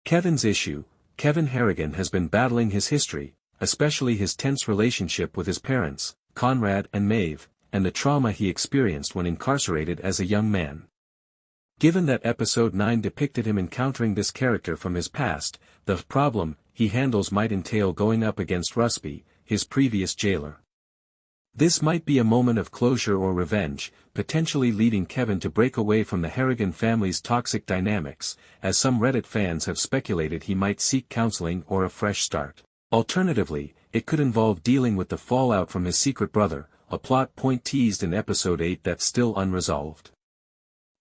Kevin's issue. Kevin Harrigan has been battling his history, especially his tense relationship with his parents, Conrad and Maeve, and the trauma he experienced when incarcerated as a young man. Given that episode 9 depicted him encountering this character from his past, the problem he handles might entail going up against Rusby, his previous jailer. This might be a moment of closure or revenge, potentially leading Kevin to break away from the Harrigan family's toxic dynamics, as some Reddit fans have speculated he might seek counseling or a fresh start. Alternatively, it could involve dealing with the fallout from his secret brother, a plot point teased in episode 8 that's still unresolved.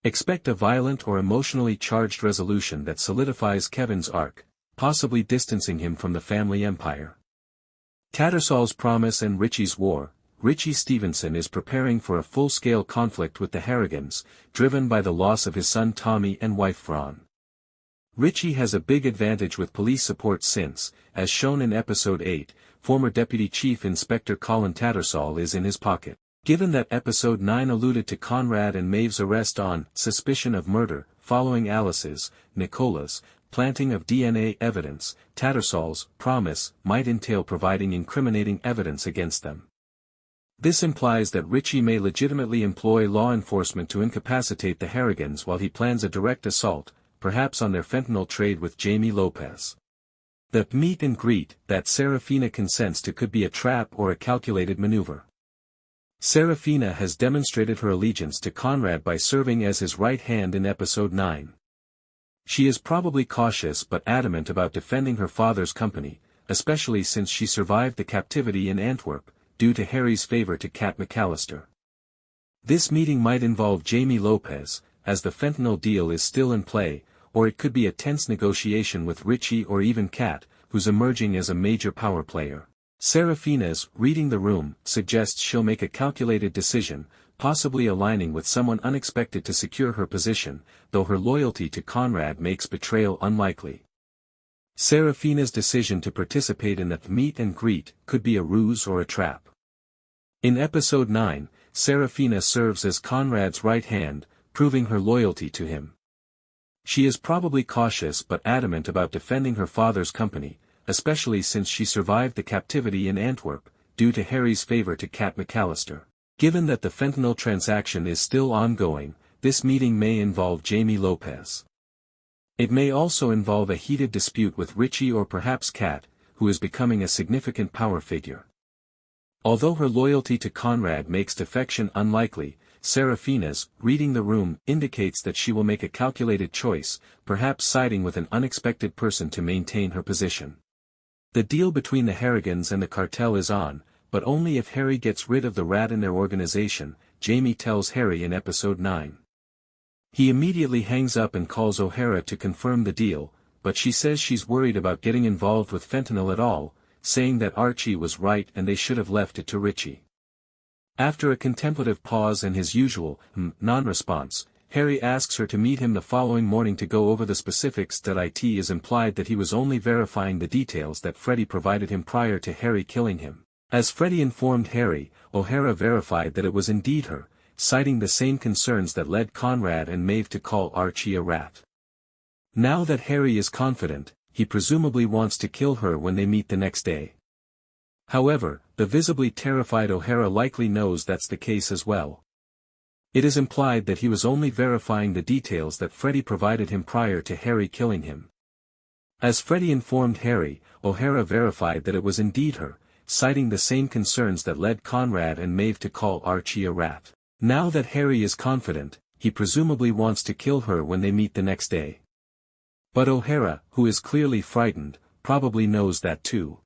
Expect a violent or emotionally charged resolution that solidifies Kevin's arc, possibly distancing him from the family empire. Tattersall's promise and Richie's war. Richie Stevenson is preparing for a full-scale conflict with the Harrigans, driven by the loss of his son Tommy and wife Fran. Richie has a big advantage with police support since, as shown in episode 8, former Deputy Chief Inspector Colin Tattersall is in his pocket. Given that episode 9 alluded to Conrad and Maeve's arrest on suspicion of murder, following Alice's, Nicola's, planting of DNA evidence, Tattersall's promise might entail providing incriminating evidence against them. This implies that Richie may legitimately employ law enforcement to incapacitate the Harrigans while he plans a direct assault, perhaps on their fentanyl trade with Jamie Lopez. The meet and greet that Serafina consents to could be a trap or a calculated maneuver. Serafina has demonstrated her allegiance to Conrad by serving as his right hand in episode 9. She is probably cautious but adamant about defending her father's company, especially since she survived the captivity in Antwerp, due to Harry's favor to Kat McAllister. This meeting might involve Jamie Lopez, as the fentanyl deal is still in play, or it could be a tense negotiation with Richie or even Kat, who's emerging as a major power player. Serafina's reading the room suggests she'll make a calculated decision, possibly aligning with someone unexpected to secure her position, though her loyalty to Conrad makes betrayal unlikely. Serafina's decision to participate in the meet and greet could be a ruse or a trap. In episode 9, Serafina serves as Conrad's right hand, proving her loyalty to him. She is probably cautious but adamant about defending her father's company, especially since she survived the captivity in Antwerp, due to Harry's favor to Kat McAllister. Given that the fentanyl transaction is still ongoing, this meeting may involve Jamie Lopez. It may also involve a heated dispute with Richie or perhaps Kat, who is becoming a significant power figure. Although her loyalty to Conrad makes defection unlikely, Serafina's reading the room indicates that she will make a calculated choice, perhaps siding with an unexpected person to maintain her position. The deal between the Harrigans and the cartel is on, but only if Harry gets rid of the rat in their organization, Jamie tells Harry in episode 9. He immediately hangs up and calls O'Hara to confirm the deal, but she says she's worried about getting involved with fentanyl at all, saying that Archie was right and they should have left it to Richie. After a contemplative pause and his usual non-response, Harry asks her to meet him the following morning to go over the specifics. It is implied that he was only verifying the details that Freddie provided him prior to Harry killing him. As Freddie informed Harry, O'Hara verified that it was indeed her, citing the same concerns that led Conrad and Maeve to call Archie a rat. Now that Harry is confident, he presumably wants to kill her when they meet the next day. However, the visibly terrified O'Hara likely knows that's the case as well. It is implied that he was only verifying the details that Freddie provided him prior to Harry killing him. As Freddie informed Harry, O'Hara verified that it was indeed her, citing the same concerns that led Conrad and Maeve to call Archie a rat. Now that Harry is confident, he presumably wants to kill her when they meet the next day. But O'Hara, who is clearly frightened, probably knows that too.